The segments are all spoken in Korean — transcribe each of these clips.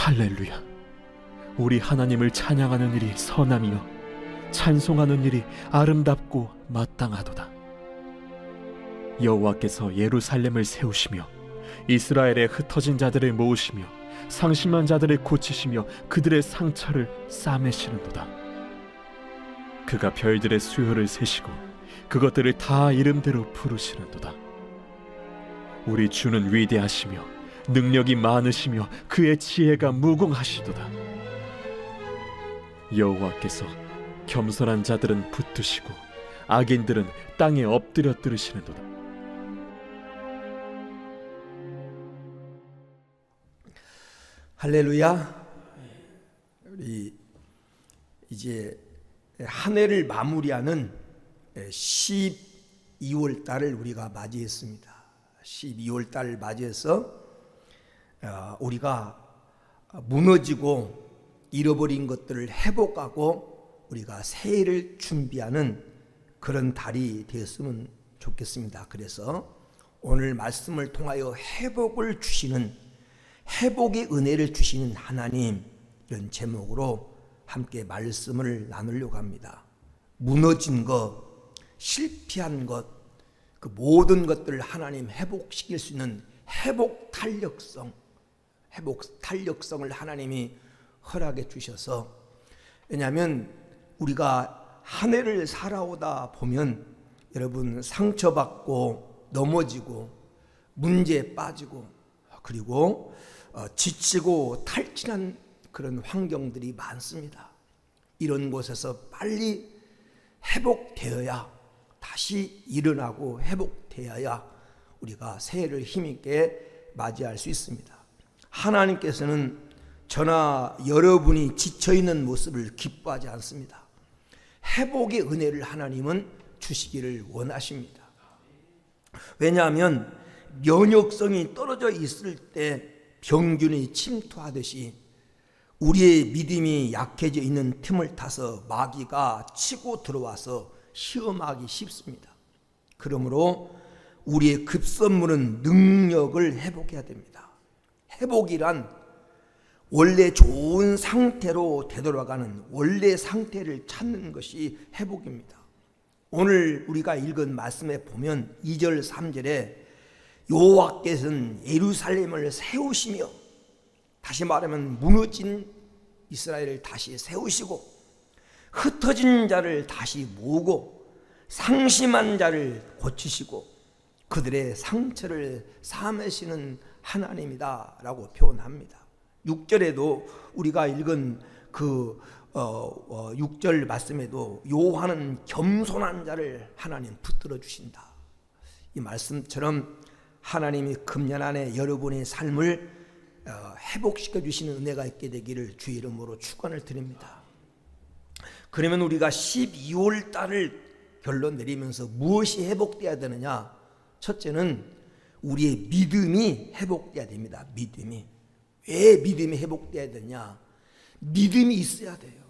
할렐루야. 우리 하나님을 찬양하는 일이 선함이요 찬송하는 일이 아름답고 마땅하도다. 여호와께서 예루살렘을 세우시며 이스라엘의 흩어진 자들을 모으시며 상심한 자들을 고치시며 그들의 상처를 싸매시는도다. 그가 별들의 수요를 세시고 그것들을 다 이름대로 부르시는도다. 우리 주는 위대하시며 능력이 많으시며 그의 지혜가 무궁하시도다. 여호와께서 겸손한 자들은 붙드시고 악인들은 땅에 엎드려 들으시는도다. 할렐루야. 우리 이제 한 해를 마무리하는 12월 달을 우리가 맞이했습니다. 12월 달을 맞이해서 우리가 무너지고 잃어버린 것들을 회복하고 우리가 새해를 준비하는 그런 달이 되었으면 좋겠습니다. 그래서 오늘 말씀을 통하여 회복을 주시는, 회복의 은혜를 주시는 하나님, 이런 제목으로 함께 말씀을 나누려고 합니다. 무너진 것, 실패한 것, 그 모든 것들을 하나님 회복시킬 수 있는 회복 탄력성을 하나님이 허락해 주셔서, 왜냐하면 우리가 한 해를 살아오다 보면 여러분 상처받고 넘어지고 문제에 빠지고 그리고 지치고 탈진한 그런 환경들이 많습니다. 이런 곳에서 빨리 회복되어야, 다시 일어나고 회복되어야 우리가 새해를 힘있게 맞이할 수 있습니다. 하나님께서는 저나 여러분이 지쳐있는 모습을 기뻐하지 않습니다. 회복의 은혜를 하나님은 주시기를 원하십니다. 왜냐하면 면역성이 떨어져 있을 때 병균이 침투하듯이 우리의 믿음이 약해져 있는 틈을 타서 마귀가 치고 들어와서 시험하기 쉽습니다. 그러므로 우리의 급선무는 능력을 회복해야 됩니다. 회복이란 원래 좋은 상태로 되돌아가는, 원래 상태를 찾는 것이 회복입니다. 오늘 우리가 읽은 말씀에 보면 2절 3절에 여호와께서는 예루살렘을 세우시며, 다시 말하면 무너진 이스라엘을 다시 세우시고 흩어진 자를 다시 모으고 상심한 자를 고치시고 그들의 상처를 싸매시는 하나님이다 라고 표현합니다. 6절에도 우리가 읽은 그 6절 말씀에도 요한은 겸손한 자를 하나님 붙들어 주신다. 이 말씀처럼 하나님이 금년 안에 여러분의 삶을 회복시켜 주시는 은혜가 있게 되기를 주의 이름으로 축원을 드립니다. 그러면 우리가 12월 달을 결론 내리면서 무엇이 회복돼야 되느냐? 첫째는 우리의 믿음이 회복돼야 됩니다. 믿음이. 왜 믿음이 회복돼야 되냐? 믿음이 있어야 돼요.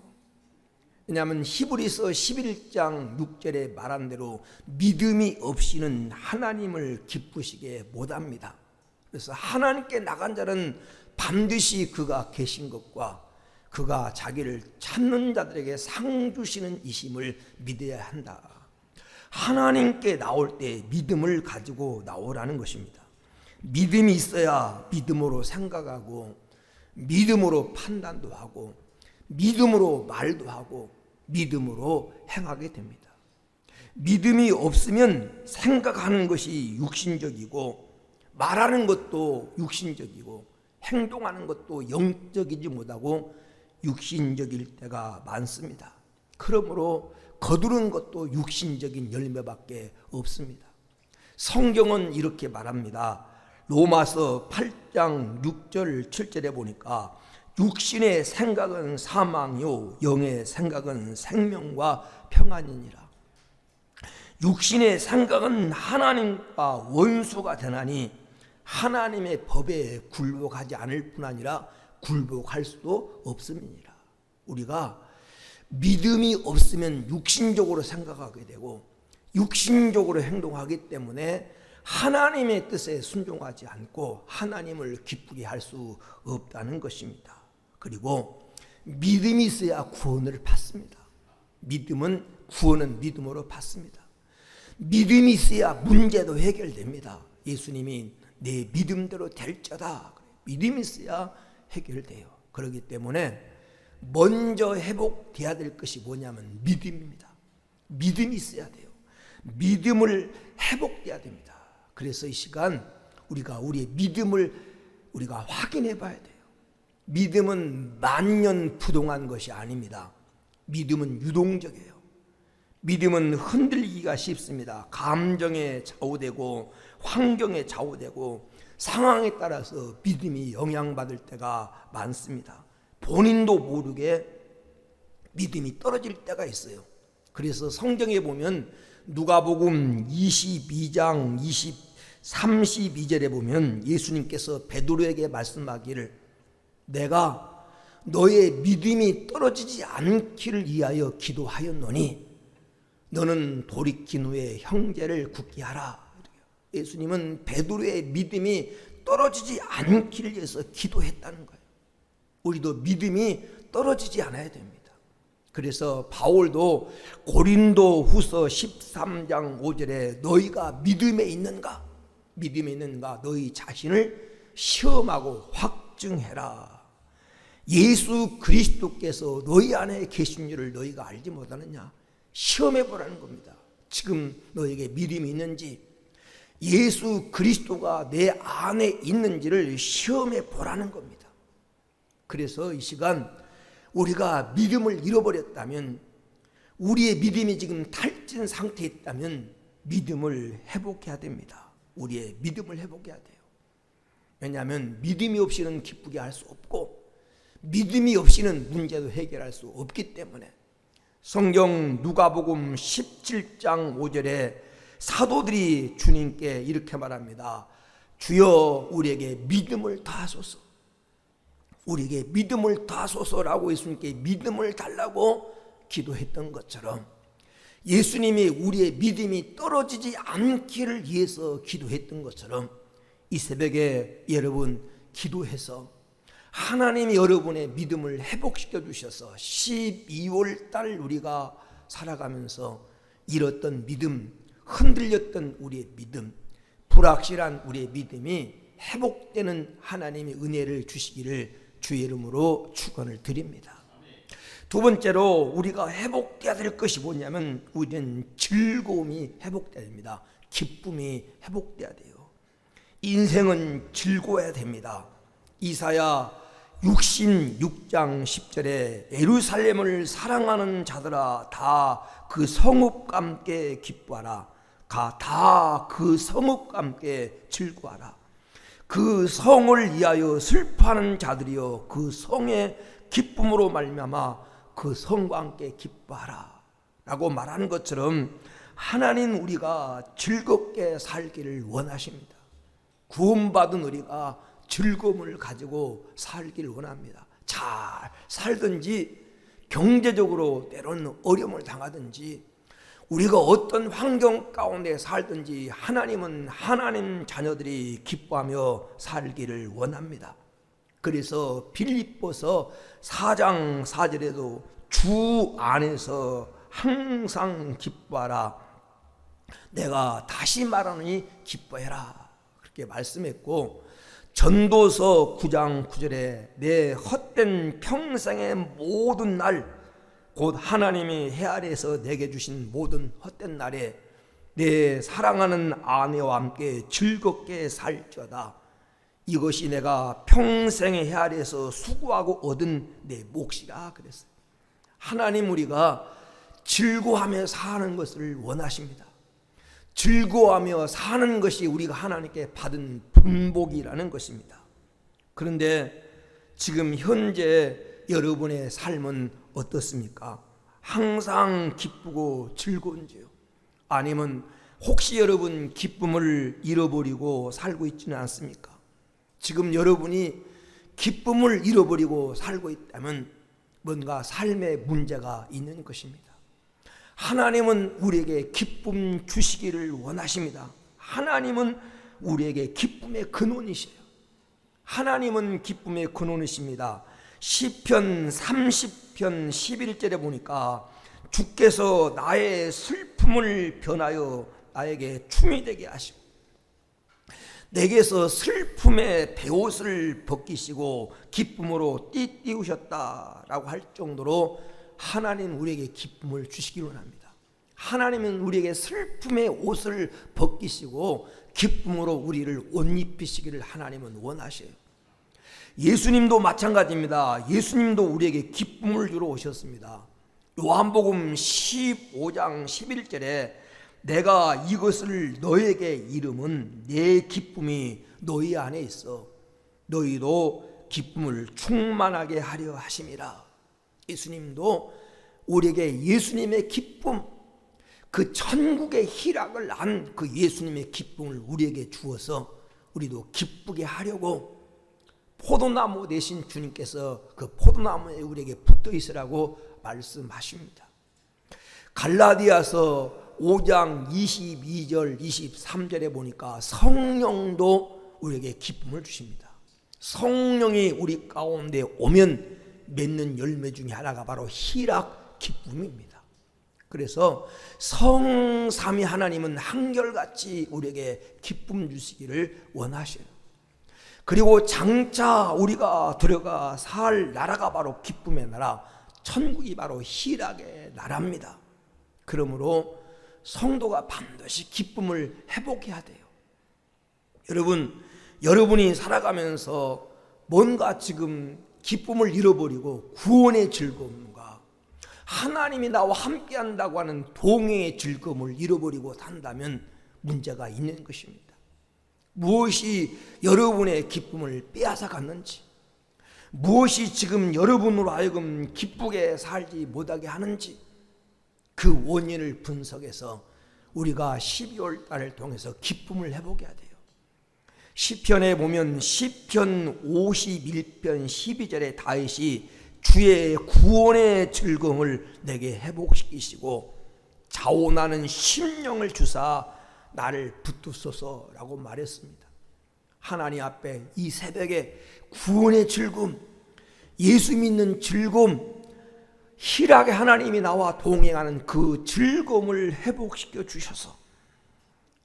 왜냐하면 히브리서 11장 6절에 말한 대로 믿음이 없이는 하나님을 기쁘시게 못합니다. 그래서 하나님께 나간 자는 반드시 그가 계신 것과 그가 자기를 찾는 자들에게 상 주시는 이심을 믿어야 한다. 하나님께 나올 때 믿음을 가지고 나오라는 것입니다. 믿음이 있어야 믿음으로 생각하고 믿음으로 판단도 하고 믿음으로 말도 하고 믿음으로 행하게 됩니다. 믿음이 없으면 생각하는 것이 육신적이고 말하는 것도 육신적이고 행동하는 것도 영적이지 못하고 육신적일 때가 많습니다. 그러므로 거두는 것도 육신적인 열매밖에 없습니다. 성경은 이렇게 말합니다. 로마서 8장 6절 7절에 보니까 육신의 생각은 사망이요 영의 생각은 생명과 평안이니라. 육신의 생각은 하나님과 원수가 되나니 하나님의 법에 굴복하지 않을 뿐 아니라 굴복할 수도 없음이니라. 우리가 믿음이 없으면 육신적으로 생각하게 되고 육신적으로 행동하기 때문에 하나님의 뜻에 순종하지 않고 하나님을 기쁘게 할 수 없다는 것입니다. 그리고 믿음이 있어야 구원을 받습니다. 구원은 믿음으로 받습니다. 믿음이 있어야 문제도 해결됩니다. 예수님이 내 믿음대로 될저다. 믿음이 있어야 해결돼요. 그렇기 때문에 먼저 회복돼야 될 것이 뭐냐면 믿음입니다. 믿음이 있어야 돼요. 믿음을 회복돼야 됩니다. 그래서 이 시간 우리가 우리의 믿음을 우리가 확인해 봐야 돼요. 믿음은 만년부동한 것이 아닙니다. 믿음은 유동적이에요. 믿음은 흔들리기가 쉽습니다. 감정에 좌우되고 환경에 좌우되고 상황에 따라서 믿음이 영향받을 때가 많습니다. 본인도 모르게 믿음이 떨어질 때가 있어요. 그래서 성경에 보면 누가복음 22장 32절에 보면 예수님께서 베드로에게 말씀하기를 내가 너의 믿음이 떨어지지 않기를 위하여 기도하였노니 너는 돌이킨 후에 형제를 굳게 하라. 예수님은 베드로의 믿음이 떨어지지 않기를 위해서 기도했다는 거예요. 우리도 믿음이 떨어지지 않아야 됩니다. 그래서 바울도 고린도 후서 13장 5절에 너희가 믿음에 있는가 너희 자신을 시험하고 확증해라. 예수 그리스도께서 너희 안에 계신 줄을 너희가 알지 못하느냐. 시험해 보라는 겁니다. 지금 너에게 믿음이 있는지 예수 그리스도가 내 안에 있는지를 시험해 보라는 겁니다. 그래서 이 시간 우리가 믿음을 잃어버렸다면, 우리의 믿음이 지금 탈진 상태에 있다면 믿음을 회복해야 됩니다. 우리의 믿음을 회복해야 돼요. 왜냐하면 믿음이 없이는 기쁘게 할 수 없고 믿음이 없이는 문제도 해결할 수 없기 때문에. 성경 누가복음 17장 5절에 사도들이 주님께 이렇게 말합니다. 주여 우리에게 믿음을 더하소서. 우리에게 믿음을 더하소서라고 예수님께 믿음을 달라고 기도했던 것처럼 예수님이 우리의 믿음이 떨어지지 않기를 위해서 기도했던 것처럼 이 새벽에 여러분 기도해서 하나님이 여러분의 믿음을 회복시켜 주셔서 12월 달 우리가 살아가면서 잃었던 믿음, 흔들렸던 우리의 믿음, 불확실한 우리의 믿음이 회복되는 하나님의 은혜를 주시기를 주의 이름으로 축원을 드립니다. 두 번째로 우리가 회복돼야 될 것이 뭐냐면 우리는 즐거움이 회복돼야 됩니다. 기쁨이 회복돼야 돼요. 인생은 즐거워야 됩니다. 이사야 66장 10절에 예루살렘을 사랑하는 자들아 다 그 성읍과 함께 기뻐하라. 다 그 성읍과 함께 즐거워하라. 그 성을 위하여 슬퍼하는 자들이여 그 성의 기쁨으로 말미암아 그 성과 함께 기뻐하라 라고 말하는 것처럼 하나님 우리가 즐겁게 살기를 원하십니다. 구원받은 우리가 즐거움을 가지고 살기를 원합니다. 잘 살든지 경제적으로 때로는 어려움을 당하든지 우리가 어떤 환경 가운데 살든지 하나님은 하나님 자녀들이 기뻐하며 살기를 원합니다. 그래서 빌립보서 4장 4절에도 주 안에서 항상 기뻐하라. 내가 다시 말하노니 기뻐해라. 그렇게 말씀했고 전도서 9장 9절에 내 헛된 평생의 모든 날 곧 하나님이 해 아래에서 내게 주신 모든 헛된 날에 내 사랑하는 아내와 함께 즐겁게 살지어다. 이것이 내가 평생의 해 아래에서 수고하고 얻은 내 몫이라 그랬어요. 하나님 우리가 즐거워하며 사는 것을 원하십니다. 즐거워하며 사는 것이 우리가 하나님께 받은 분복이라는 것입니다. 그런데 지금 현재 여러분의 삶은 어떻습니까? 항상 기쁘고 즐거운지요? 아니면 혹시 여러분 기쁨을 잃어버리고 살고 있지는 않습니까? 지금 여러분이 기쁨을 잃어버리고 살고 있다면 뭔가 삶에 문제가 있는 것입니다. 하나님은 우리에게 기쁨 주시기를 원하십니다. 하나님은 우리에게 기쁨의 근원이시에요. 하나님은 기쁨의 근원이십니다. 시편 30편 11절에 보니까 주께서 나의 슬픔을 변하여 나에게 춤이 되게 하시고 내게서 슬픔의 베옷을 벗기시고 기쁨으로 띠띠우셨다라고 할 정도로 하나님 우리에게 기쁨을 주시기 원합니다. 하나님은 우리에게 슬픔의 옷을 벗기시고 기쁨으로 우리를 옷 입히시기를 하나님은 원하셔요. 예수님도 마찬가지입니다. 예수님도 우리에게 기쁨을 주러 오셨습니다. 요한복음 15장 11절에 내가 이것을 너에게 이름은 내 기쁨이 너희 안에 있어 너희도 기쁨을 충만하게 하려 하심이라. 예수님도 우리에게 예수님의 기쁨, 그 천국의 희락을 안 그 예수님의 기쁨을 우리에게 주어서 우리도 기쁘게 하려고 포도나무 대신 주님께서 그 포도나무에 우리에게 붙어 있으라고 말씀하십니다. 갈라디아서 5장 22절 23절에 보니까 성령도 우리에게 기쁨을 주십니다. 성령이 우리 가운데 오면 맺는 열매 중에 하나가 바로 희락 기쁨입니다. 그래서 성삼위 하나님은 한결같이 우리에게 기쁨 주시기를 원하셔요. 그리고 장차 우리가 들어가 살 나라가 바로 기쁨의 나라, 천국이 바로 희락의 나라입니다. 그러므로 성도가 반드시 기쁨을 회복해야 돼요. 여러분이 살아가면서 뭔가 지금 기쁨을 잃어버리고 구원의 즐거움과 하나님이 나와 함께한다고 하는 동행의 즐거움을 잃어버리고 산다면 문제가 있는 것입니다. 무엇이 여러분의 기쁨을 빼앗아 갔는지, 무엇이 지금 여러분으로 하여금 기쁘게 살지 못하게 하는지 그 원인을 분석해서 우리가 12월 달을 통해서 기쁨을 회복해야 돼요. 시편에 보면 시편 51편 12절에 다윗이 주의 구원의 즐거움을 내게 회복시키시고 자원하는 심령을 주사 나를 붙드소서라고 말했습니다. 하나님 앞에 이 새벽에 구원의 즐거움, 예수 믿는 즐거움, 희락의 하나님이 나와 동행하는 그 즐거움을 회복시켜 주셔서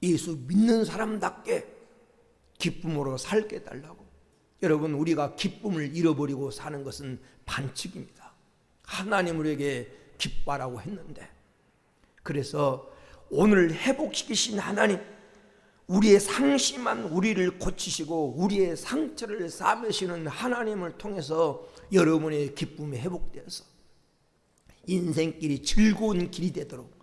예수 믿는 사람답게 기쁨으로 살게 해달라고. 여러분, 우리가 기쁨을 잃어버리고 사는 것은 반칙입니다. 하나님 우리에게 기뻐하라고 했는데, 그래서 오늘 회복시키신 하나님, 우리의 상심한 우리를 고치시고 우리의 상처를 싸매시는 하나님을 통해서 여러분의 기쁨이 회복되어서 인생길이 즐거운 길이 되도록,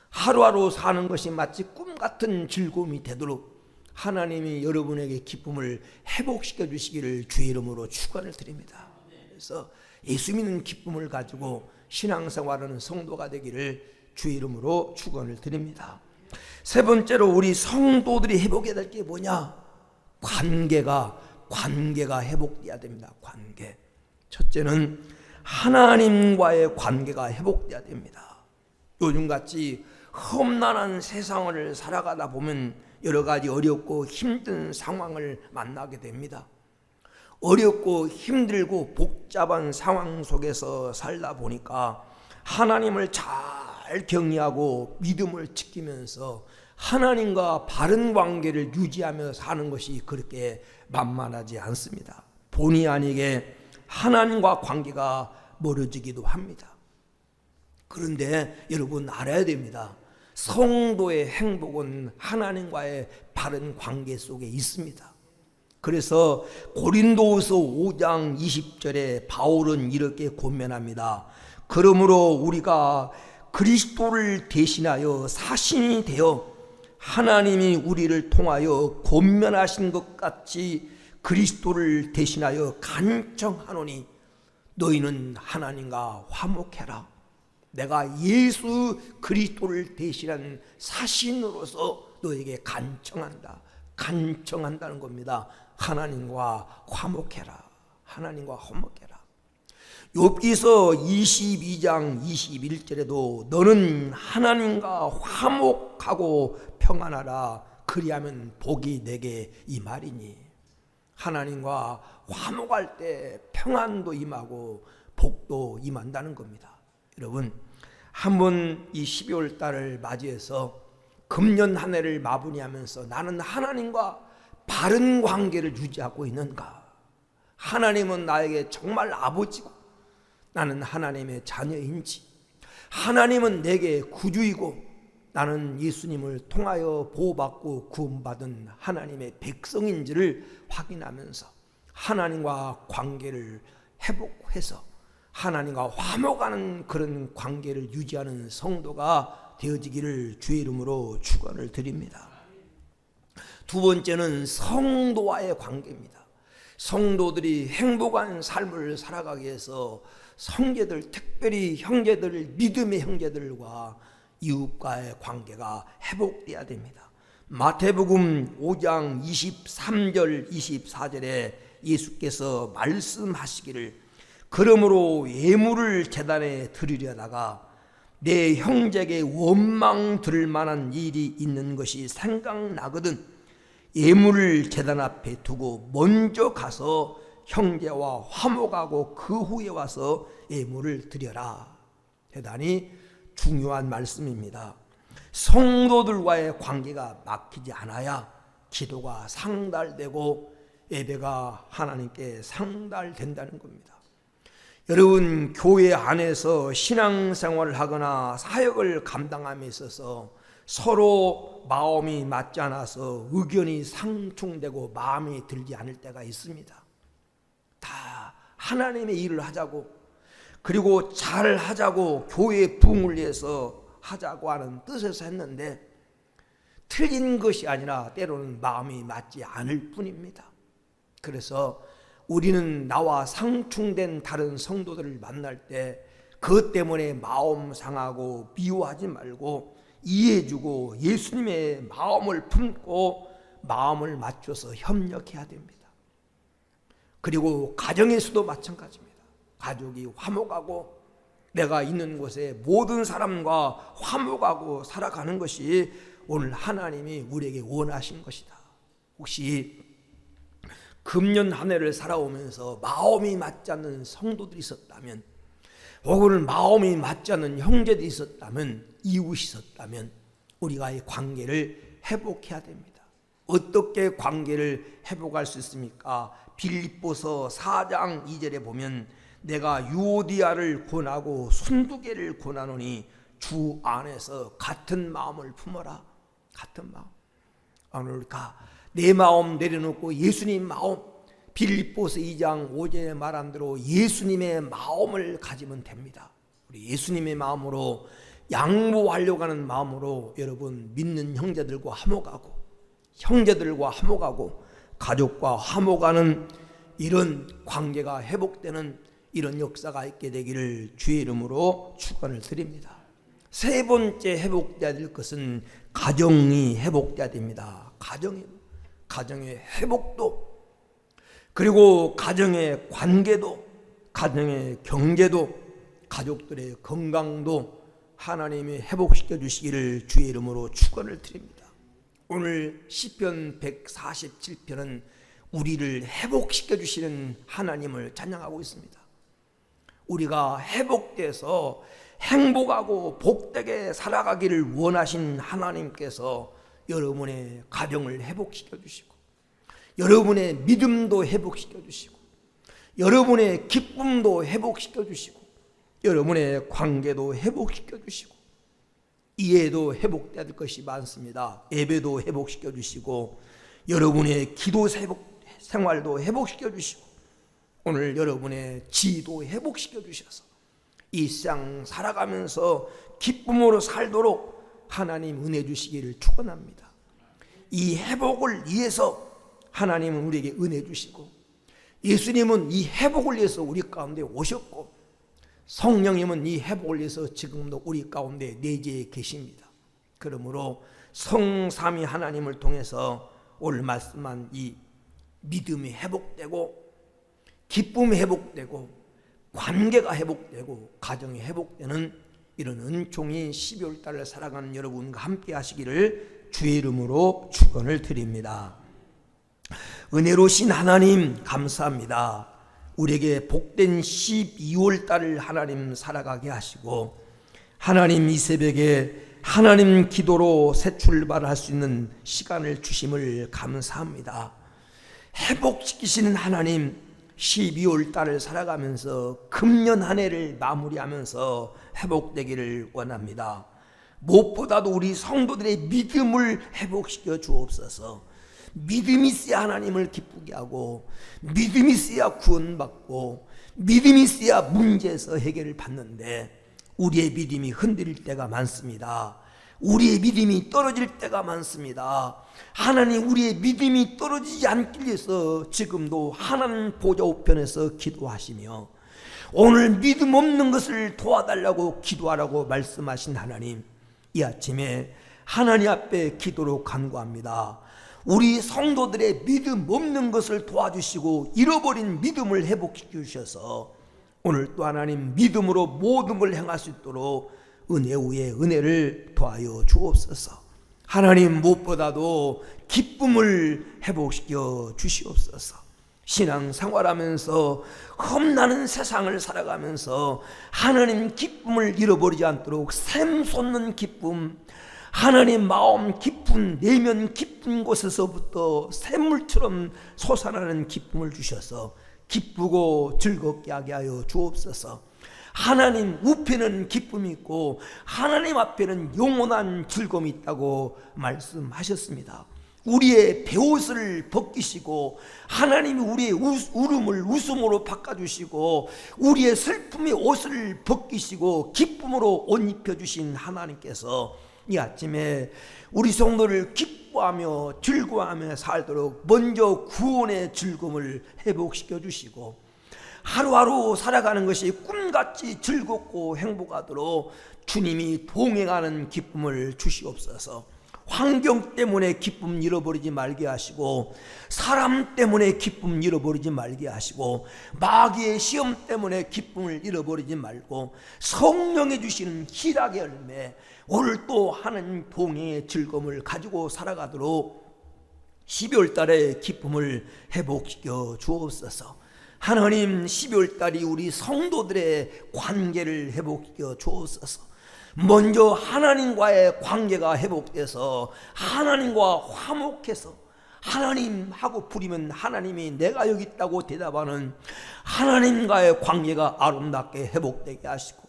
하루하루 사는 것이 마치 꿈 같은 즐거움이 되도록 하나님이 여러분에게 기쁨을 회복시켜 주시기를 주의 이름으로 축원을 드립니다. 그래서 예수 믿는 기쁨을 가지고 신앙생활하는 성도가 되기를 주의 이름으로 축원을 드립니다. 세 번째로 우리 성도들이 회복해야 될 게 뭐냐? 관계가 회복돼야 됩니다. 관계. 첫째는 하나님과의 관계가 회복돼야 됩니다. 요즘같이 험난한 세상을 살아가다 보면 여러 가지 어렵고 힘든 상황을 만나게 됩니다. 어렵고 힘들고 복잡한 상황 속에서 살다 보니까 하나님을 잘 경외하고 믿음을 지키면서 하나님과 바른 관계를 유지하며 사는 것이 그렇게 만만하지 않습니다. 본의 아니게 하나님과 관계가 멀어지기도 합니다. 그런데 여러분 알아야 됩니다. 성도의 행복은 하나님과의 바른 관계 속에 있습니다. 그래서 고린도후서 5장 20절에 바울은 이렇게 권면합니다. 그러므로 우리가 그리스도를 대신하여 사신이 되어 하나님이 우리를 통하여 권면하신 것 같이 그리스도를 대신하여 간청하노니 너희는 하나님과 화목해라. 내가 예수 그리스도를 대신한 사신으로서 너에게 간청한다는 겁니다. 하나님과 화목해라. 하나님과 화목해라. 욥기서 22장 21절에도 너는 하나님과 화목하고 평안하라. 그리하면 복이 내게 이 말이니. 하나님과 화목할 때 평안도 임하고 복도 임한다는 겁니다. 여러분, 한번 이 12월 달을 맞이해서 금년 한 해를 마무리하면서 나는 하나님과 바른 관계를 유지하고 있는가? 하나님은 나에게 정말 아버지고 나는 하나님의 자녀인지, 하나님은 내게 구주이고 나는 예수님을 통하여 보호받고 구원받은 하나님의 백성인지를 확인하면서 하나님과 관계를 회복해서 하나님과 화목하는 그런 관계를 유지하는 성도가 되어지기를 주의 이름으로 축원을 드립니다. 두 번째는 성도와의 관계입니다. 성도들이 행복한 삶을 살아가기 위해서 형제들, 특별히 형제들, 믿음의 형제들과 이웃과의 관계가 회복돼야 됩니다. 마태복음 5장 23절 24절에 예수께서 말씀하시기를 그러므로 예물을 제단에 드리려다가 내 형제에게 원망 들을 만한 일이 있는 것이 생각나거든 예물을 제단 앞에 두고 먼저 가서 형제와 화목하고 그 후에 와서 예물을 드려라. 대단히 중요한 말씀입니다. 성도들과의 관계가 막히지 않아야 기도가 상달되고 예배가 하나님께 상달된다는 겁니다. 여러분, 교회 안에서 신앙생활을 하거나 사역을 감당함에 있어서 서로 마음이 맞지 않아서 의견이 상충되고 마음이 들지 않을 때가 있습니다. 다 하나님의 일을 하자고, 그리고 잘 하자고, 교회의 부흥을 위해서 하자고 하는 뜻에서 했는데 틀린 것이 아니라 때로는 마음이 맞지 않을 뿐입니다. 그래서 우리는 나와 상충된 다른 성도들을 만날 때 그것 때문에 마음 상하고 미워하지 말고 이해해주고 예수님의 마음을 품고 마음을 맞춰서 협력해야 됩니다. 그리고 가정에서도 마찬가지입니다. 가족이 화목하고 내가 있는 곳에 모든 사람과 화목하고 살아가는 것이 오늘 하나님이 우리에게 원하신 것이다. 혹시 금년 한 해를 살아오면서 마음이 맞지 않는 성도들이 있었다면, 혹은 마음이 맞지 않는 형제들이 있었다면, 이웃이 있었다면 우리가 이 관계를 회복해야 됩니다. 어떻게 관계를 회복할 수 있습니까? 빌립보서 4장 2절에 보면 내가 유오디아를 권하고 순두개를 권하노니 주 안에서 같은 마음을 품어라. 같은 마음. 오늘 내 마음 내려놓고 예수님 마음, 빌립보서 2장 5절에 말한 대로 예수님의 마음을 가지면 됩니다. 우리 예수님의 마음으로 양보하려고 하는 마음으로 여러분 믿는 형제들과 화목하고 가족과 화목하는 이런 관계가 회복되는 이런 역사가 있게 되기를 주의 이름으로 축원을 드립니다. 세 번째 회복돼야 될 것은 가정이 회복돼야 됩니다. 가정의 회복도, 그리고 가정의 관계도, 가정의 경제도, 가족들의 건강도 하나님이 회복시켜 주시기를 주의 이름으로 축원을 드립니다. 오늘 시편 147편은 우리를 회복시켜 주시는 하나님을 찬양하고 있습니다. 우리가 회복돼서 행복하고 복되게 살아가기를 원하신 하나님께서 여러분의 가정을 회복시켜 주시고, 여러분의 믿음도 회복시켜 주시고, 여러분의 기쁨도 회복시켜 주시고, 여러분의 관계도 회복시켜 주시고, 이해도 회복될 것이 많습니다. 예배도 회복시켜 주시고, 여러분의 기도 생활도 회복시켜 주시고, 오늘 여러분의 지도 회복시켜 주셔서 이 세상 살아가면서 기쁨으로 살도록 하나님 은혜 주시기를 축원합니다. 이 회복을 위해서 하나님은 우리에게 은혜 주시고, 예수님은 이 회복을 위해서 우리 가운데 오셨고, 성령님은 이 회복을 위해서 지금도 우리 가운데 내재해 계십니다. 그러므로 성삼위 하나님을 통해서 오늘 말씀한 이 믿음이 회복되고, 기쁨이 회복되고, 관계가 회복되고, 가정이 회복되는 이런 은총이 12월 달을 살아가는 여러분과 함께 하시기를 주의 이름으로 축원을 드립니다. 은혜로우신 하나님 감사합니다. 우리에게 복된 12월 달을 하나님 살아가게 하시고, 하나님 이 새벽에 하나님 기도로 새 출발을 할 수 있는 시간을 주심을 감사합니다. 회복시키시는 하나님, 12월 달을 살아가면서 금년 한 해를 마무리하면서 회복되기를 원합니다. 무엇보다도 우리 성도들의 믿음을 회복시켜 주옵소서. 믿음이 있어야 하나님을 기쁘게 하고, 믿음이 있어야 구원받고, 믿음이 있어야 문제에서 해결을 받는데, 우리의 믿음이 흔들릴 때가 많습니다. 우리의 믿음이 떨어질 때가 많습니다. 하나님, 우리의 믿음이 떨어지지 않기 위해서 지금도 하나님 보좌 우편에서 기도하시며, 오늘 믿음 없는 것을 도와달라고 기도하라고 말씀하신 하나님, 이 아침에 하나님 앞에 기도로 간구합니다. 우리 성도들의 믿음 없는 것을 도와주시고 잃어버린 믿음을 회복시켜 주셔서 오늘 또 하나님 믿음으로 모든 걸 행할 수 있도록 은혜 위에 은혜를 더하여 주옵소서. 하나님, 무엇보다도 기쁨을 회복시켜 주시옵소서. 신앙 생활하면서 험나는 세상을 살아가면서 하나님 기쁨을 잃어버리지 않도록 샘솟는 기쁨, 하나님 마음 깊은 내면 깊은 곳에서부터 샘물처럼 솟아나는 기쁨을 주셔서 기쁘고 즐겁게 하게 하여 주옵소서. 하나님 우편에는 기쁨이 있고 하나님 앞에는 영원한 즐거움이 있다고 말씀하셨습니다. 우리의 베옷을 벗기시고 하나님이 우리의 울음을 웃음으로 바꿔주시고 우리의 슬픔의 옷을 벗기시고 기쁨으로 옷 입혀주신 하나님께서 이 아침에 우리 성도를 기뻐하며 즐거워하며 살도록 먼저 구원의 즐거움을 회복시켜 주시고 하루하루 살아가는 것이 꿈같이 즐겁고 행복하도록 주님이 동행하는 기쁨을 주시옵소서. 환경 때문에 기쁨 잃어버리지 말게 하시고 사람 때문에 기쁨 잃어버리지 말게 하시고 마귀의 시험 때문에 기쁨을 잃어버리지 말고 성령이 주시는 희락의 열매, 오늘 또 하나님 동행의 즐거움을 가지고 살아가도록 12월 달에 기쁨을 회복시켜 주옵소서. 하나님, 12월 달이 우리 성도들의 관계를 회복시켜 주옵소서. 먼저 하나님과의 관계가 회복돼서 하나님과 화목해서 하나님하고 부리면 하나님이 내가 여기 있다고 대답하는 하나님과의 관계가 아름답게 회복되게 하시고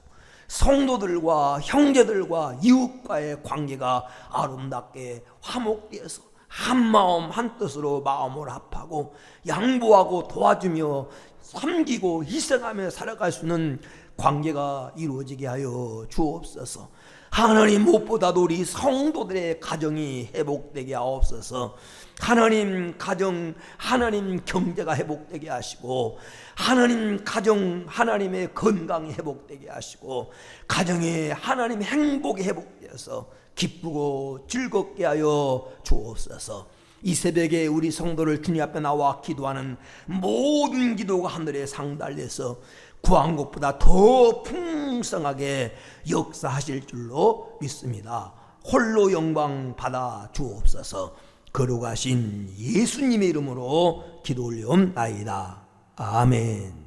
성도들과 형제들과 이웃과의 관계가 아름답게 화목되어서 한마음 한뜻으로 마음을 합하고 양보하고 도와주며 섬기고 희생하며 살아갈 수 있는 관계가 이루어지게 하여 주옵소서. 하나님, 무엇보다도 우리 성도들의 가정이 회복되게 하옵소서. 하나님 가정, 하나님 경제가 회복되게 하시고 하나님 가정, 하나님의 건강이 회복되게 하시고 가정에 하나님 행복이 회복되어서 기쁘고 즐겁게 하여 주옵소서. 이 새벽에 우리 성도를 주님 앞에 나와 기도하는 모든 기도가 하늘에 상달돼서 구한 것보다 더 풍성하게 역사하실 줄로 믿습니다. 홀로 영광 받아 주옵소서. 거룩하신 예수님의 이름으로 기도 올려옵나이다. 아멘.